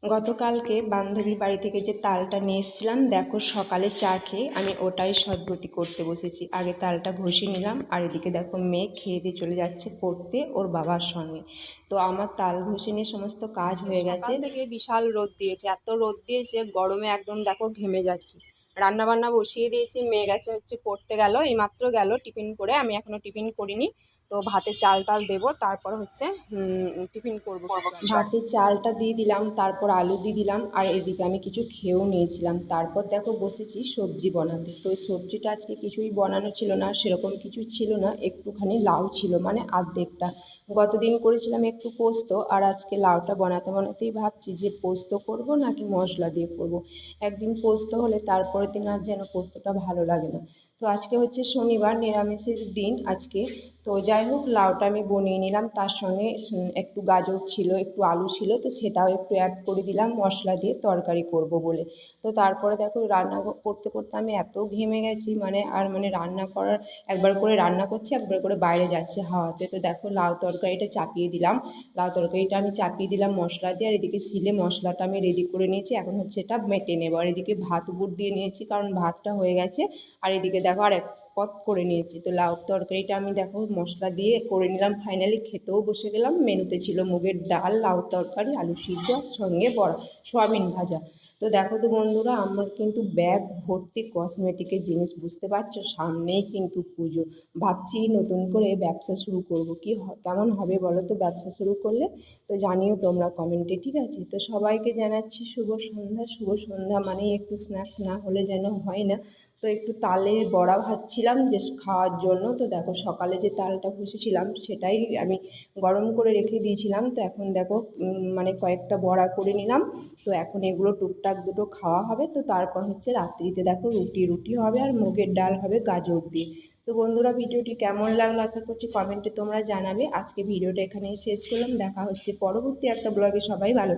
গতকালকে বান্ধবীর বাড়ি থেকে যে তালটা নিয়ে এসেছিলাম, দেখো সকালে চা খেয়ে আমি ওটাই সদ্গতি করতে বসেছি। আগে তালটা ঘষে নিলাম, আর এদিকে দেখো মেয়ে খেয়ে দিয়ে চলে যাচ্ছে পড়তে ওর বাবার সঙ্গে। তো আমার তাল ঘষে নিয়ে সমস্ত কাজ হয়ে গেছে। সকাল থেকে বিশাল রোদ দিয়েছে, এত রোদ দিয়েছে গরমে একদম দেখো ঘেমে যাচ্ছি। রান্না বান্না বসিয়ে দিয়েছি, মেয়ে গেছে হচ্ছে পড়তে, গেল এইমাত্র গেল টিফিন করে, আমি এখনো টিফিন করিনি। তো ভাতে চাল টাল দেবো, তারপর হচ্ছে টিফিন করবো কিছু আর কি। ভাতে চালটা দিয়ে দিলাম, তারপর আলু দিয়ে দিলাম, আর এদিকে আমি কিছু খেয়েও নিয়েছিলাম। তারপর দেখো বসেছি সবজি বানাতে। তো এই সবজিটা আজকে কিছুই বানানো ছিল না, সেরকম কিছু ছিল না, একটুখানি লাউ ছিল, মানে অর্ধেকটা। গতদিন করেছিলাম একটু পোস্ত, আর আজকে লাউটা বানাতে বানাতেই ভাবছি যে পোস্ত করব নাকি মশলা দিয়ে করব। একদিন পোস্ত হলে তারপরের দিন আর যেন পোস্তটা ভালো লাগে না। তো আজকে হচ্ছে শনিবার, নিরামিষের দিন আজকে। তো যাই হোক, লাউটা আমি বনিয়ে নিলাম, তার সঙ্গে একটু গাজর ছিল, একটু আলু ছিল, তো সেটাও একটু অ্যাড করে দিলাম মশলা দিয়ে তরকারি করব বলে। তো তারপরে দেখো রান্না করতে করতে আমি এত ঘেমে গেছি, মানে রান্না করার, একবার করে রান্না করছি, একবার করে বাইরে যাচ্ছে হাওয়াতে। তো দেখো লাউ তরকারিটা চাপিয়ে দিলাম। লাউ তরকারিটা আমি চাপিয়ে দিলাম মশলা দিয়ে, আর এদিকে শিলে মশলাটা আমি রেডি করে নিয়েছি। এখন হচ্ছে এটা মেটে নেবো, আর এদিকে ভাত উপর দিয়ে নিয়েছি কারণ ভাতটা হয়ে গেছে। আর এদিকে দেখো আর এক পদ করে নিয়েছি। তো লাউ তরকারিটা আমি দেখো মশলা দিয়ে করে নিলাম, ফাইনালি খেতেও বসে গেলাম। মেনুতে ছিল মুগের ডাল, লাউ তরকারি, আলু সিদ্ধ, আর সঙ্গে বড়া, সয়াবিন ভাজা। তো দেখো তো বন্ধুরা, আমার কিন্তু ব্যাগ ভর্তি কসমেটিকের জিনিস, বুঝতে পারছো, সামনেই কিন্তু পুজো। ভাবছি নতুন করে ব্যবসা শুরু করব, কি কেমন হবে বলো তো ব্যবসা শুরু করলে? তো জানিও তোমরা কমেন্টে, ঠিক আছে? তো সবাইকে জানাচ্ছি শুভ সন্ধ্যা। শুভ সন্ধ্যা মানেই একটু স্ন্যাক্স না হলে যেন হয় না। তো একটু তালের বড়া ভাজছিলাম যে খাওয়ার জন্য। তো দেখো সকালে যে তালটা ঘষেছিলাম সেটাই আমি গরম করে রেখে দিয়েছিলাম। তো এখন দেখো মানে কয়েকটা বড়া করে নিলাম। তো এখন এগুলো টুকটাক দুটো খাওয়া হবে। তো তারপর হচ্ছে রাত্রিতে দেখো রুটি রুটি হবে, আর মুগের ডাল হবে গাজর দিয়ে। তো বন্ধুরা, ভিডিওটি কেমন লাগলো আশা করছি কমেন্টে তোমরা জানাবে। আজকে ভিডিওটা এখানেই শেষ করলাম, দেখা হচ্ছে পরবর্তী একটা ব্লগে। সবাই ভালো থেকো।